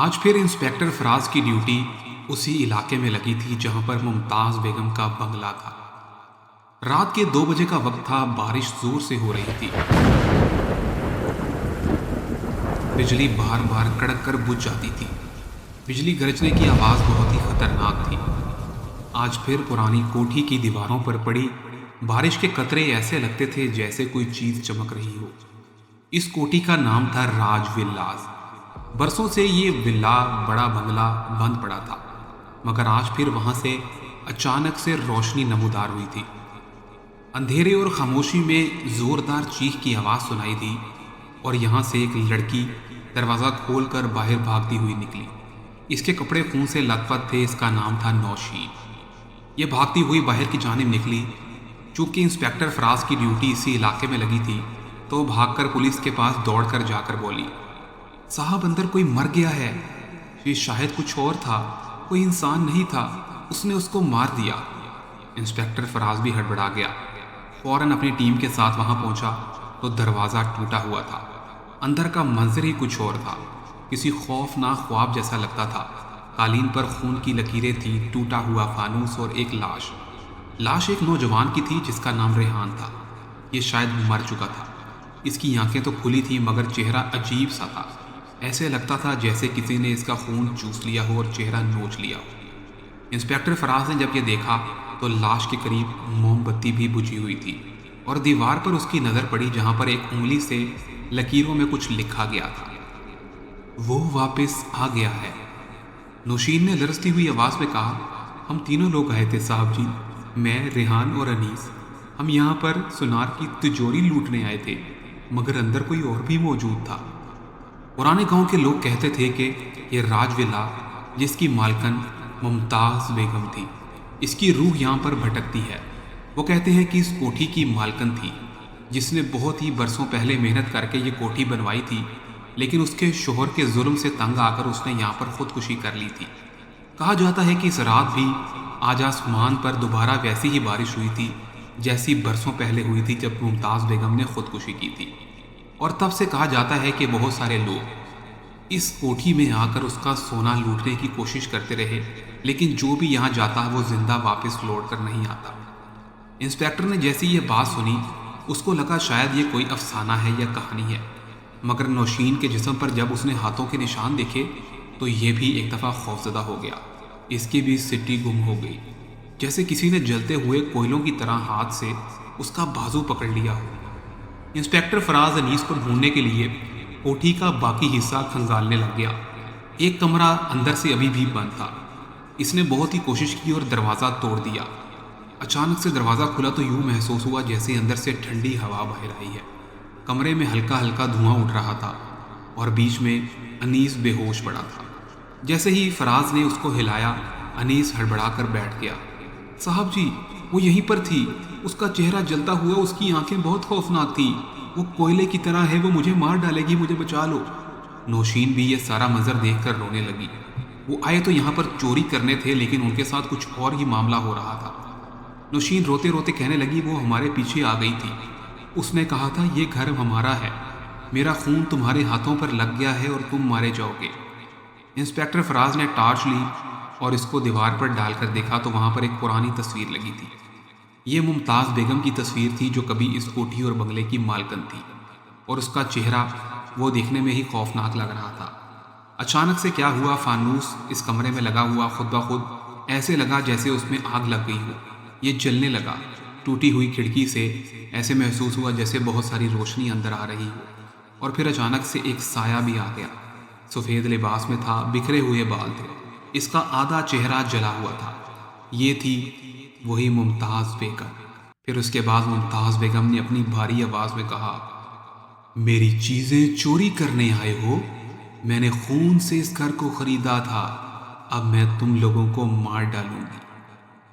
آج پھر انسپیکٹر فراز کی ڈیوٹی اسی علاقے میں لگی تھی جہاں پر ممتاز بیگم کا بنگلہ تھا۔ رات کے 2 بجے کا وقت تھا، بارش زور سے ہو رہی تھی، بجلی بار بار کڑک کر بجھ جاتی تھی۔ بجلی گرجنے کی آواز بہت ہی خطرناک تھی۔ آج پھر پرانی کوٹھی کی دیواروں پر پڑی بارش کے قطرے ایسے لگتے تھے جیسے کوئی چیز چمک رہی ہو۔ اس کوٹھی کا نام تھا راج ولاز۔ برسوں سے یہ ولا، بڑا بنگلہ بند پڑا تھا، مگر آج پھر وہاں سے اچانک سے روشنی نمودار ہوئی تھی۔ اندھیرے اور خاموشی میں زوردار چیخ کی آواز سنائی دی اور یہاں سے ایک لڑکی دروازہ کھول کر باہر بھاگتی ہوئی نکلی۔ اس کے کپڑے خون سے لت پت تھے، اس کا نام تھا نوشین۔ یہ بھاگتی ہوئی باہر کی جانب نکلی۔ چونکہ انسپیکٹر فراز کی ڈیوٹی اسی علاقے میں لگی تھی تو بھاگ کر پولیس کے پاس دوڑ کر جا کر بولی، صاحب اندر کوئی مر گیا ہے۔ یہ شاید کچھ اور تھا، کوئی انسان نہیں تھا، اس نے اس کو مار دیا۔ انسپیکٹر فراز بھی ہڑبڑا گیا، فوراً اپنی ٹیم کے ساتھ وہاں پہنچا تو دروازہ ٹوٹا ہوا تھا۔ اندر کا منظر ہی کچھ اور تھا، کسی خوفناک خواب جیسا لگتا تھا۔ قالین پر خون کی لکیریں تھیں، ٹوٹا ہوا فانوس اور ایک لاش ایک نوجوان کی تھی جس کا نام ریحان تھا۔ یہ شاید مر چکا تھا۔ اس کی آنکھیں تو کھلی تھیں مگر چہرہ عجیب سا تھا، ایسے لگتا تھا جیسے کسی نے اس کا خون چوس لیا ہو اور چہرہ نوچ لیا ہو۔ انسپیکٹر فراز نے جب یہ دیکھا تو لاش کے قریب موم بتی بھی بجھی ہوئی تھی اور دیوار پر اس کی نظر پڑی جہاں پر ایک انگلی سے لکیروں میں کچھ لکھا گیا تھا، وہ واپس آ گیا ہے۔ نوشین نے لرزتی ہوئی آواز میں کہا، ہم تینوں لوگ آئے تھے صاحب جی، میں، ریحان اور انیس۔ ہم یہاں پر سونار کی تجوری لوٹنے آئے تھے مگر اندر کوئی اور بھی موجود تھا۔ پرانے گاؤں کے لوگ کہتے تھے کہ یہ راج ولا جس کی مالکن ممتاز بیگم تھی، اس کی روح یہاں پر بھٹکتی ہے۔ وہ کہتے ہیں کہ اس کوٹھی کی مالکن تھی جس نے بہت ہی برسوں پہلے محنت کر کے یہ کوٹھی بنوائی تھی، لیکن اس کے شوہر کے ظلم سے تنگ آ کر اس نے یہاں پر خودکشی کر لی تھی۔ کہا جاتا ہے کہ اس رات بھی آج آسمان پر دوبارہ ویسی ہی بارش ہوئی تھی جیسی برسوں پہلے ہوئی تھی جب ممتاز بیگم نے خودکشی کی تھی، اور تب سے کہا جاتا ہے کہ بہت سارے لوگ اس کوٹھی میں آ کر اس کا سونا لوٹنے کی کوشش کرتے رہے، لیکن جو بھی یہاں جاتا وہ زندہ واپس لوٹ کر نہیں آتا۔ انسپیکٹر نے جیسی یہ بات سنی اس کو لگا شاید یہ کوئی افسانہ ہے یا کہانی ہے، مگر نوشین کے جسم پر جب اس نے ہاتھوں کے نشان دیکھے تو یہ بھی ایک دفعہ خوفزدہ ہو گیا۔ اس کی بھی سٹی گم ہو گئی، جیسے کسی نے جلتے ہوئے کوئلوں کی طرح ہاتھ سے اس کا بازو پکڑ لیا ہو۔ انسپیکٹر فراز انیس کو ڈھونڈنے کے لیے کوٹھی کا باقی حصہ کھنگالنے لگ گیا۔ ایک کمرہ اندر سے ابھی بھی بند تھا۔ اس نے بہت ہی کوشش کی اور دروازہ توڑ دیا۔ اچانک سے دروازہ کھلا تو یوں محسوس ہوا جیسے اندر سے ٹھنڈی ہوا بہہ رہی ہے۔ کمرے میں ہلکا ہلکا دھواں اٹھ رہا تھا اور بیچ میں انیس بے ہوش پڑا تھا۔ جیسے ہی فراز نے اس کو ہلایا، انیس ہڑبڑا کر بیٹھ گیا۔ صاحب جی، وہ یہیں پر تھی، اس کا چہرہ جلتا ہوا، اس کی آنکھیں بہت خوفناک تھیں، وہ کوئلے کی طرح ہے، وہ مجھے مار ڈالے گی، مجھے بچا لو۔ نوشین بھی یہ سارا منظر دیکھ کر رونے لگی۔ وہ آئے تو یہاں پر چوری کرنے تھے لیکن ان کے ساتھ کچھ اور ہی معاملہ ہو رہا تھا۔ نوشین روتے روتے کہنے لگی، وہ ہمارے پیچھے آ گئی تھی، اس نے کہا تھا یہ گھر ہمارا ہے، میرا خون تمہارے ہاتھوں پر لگ گیا ہے اور تم مارے جاؤ گے۔ انسپیکٹر فراز نے ٹارچ لی اور اس کو دیوار پر ڈال کر دیکھا تو وہاں پر ایک پرانی تصویر لگی تھی۔ یہ ممتاز بیگم کی تصویر تھی جو کبھی اس کوٹھی اور بنگلے کی مالکن تھی، اور اس کا چہرہ وہ دیکھنے میں ہی خوفناک لگ رہا تھا۔ اچانک سے کیا ہوا، فانوس اس کمرے میں لگا ہوا خود بخود ایسے لگا جیسے اس میں آگ لگ گئی ہو۔ یہ جلنے لگا۔ ٹوٹی ہوئی کھڑکی سے ایسے محسوس ہوا جیسے بہت ساری روشنی اندر آ رہی ہو، اور پھر اچانک سے ایک سایہ بھی آ گیا۔ سفید لباس میں تھا، بکھرے ہوئے بال تھے، اس کا آدھا چہرہ جلا ہوا تھا۔ یہ تھی وہی ممتاز بیگم۔ پھر اس کے بعد ممتاز بیگم نے اپنی بھاری آواز میں کہا، میری چیزیں چوری کرنے آئے ہو؟ میں نے خون سے اس گھر کو خریدا تھا، اب میں تم لوگوں کو مار ڈالوں گی۔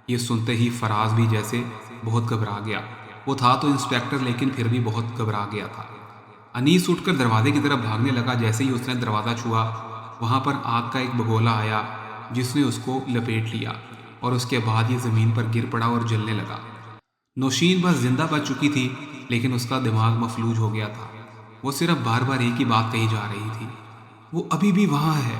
یہ سنتے ہی فراز بھی جیسے بہت گھبرا گیا۔ وہ تھا تو انسپیکٹر لیکن پھر بھی بہت گھبرا گیا تھا۔ انیس اٹھ کر دروازے کی طرف بھاگنے لگا۔ جیسے ہی اس نے دروازہ چھوا وہاں پر آگ کا ایک بگولا آیا جس نے اس کو لپیٹ لیا، اور اس کے بعد یہ زمین پر گر پڑا اور جلنے لگا۔ نوشین بس زندہ بچ چکی تھی لیکن اس کا دماغ مفلوج ہو گیا تھا۔ وہ صرف بار بار ایک ہی بات کہی جا رہی تھی، وہ ابھی بھی وہاں ہے،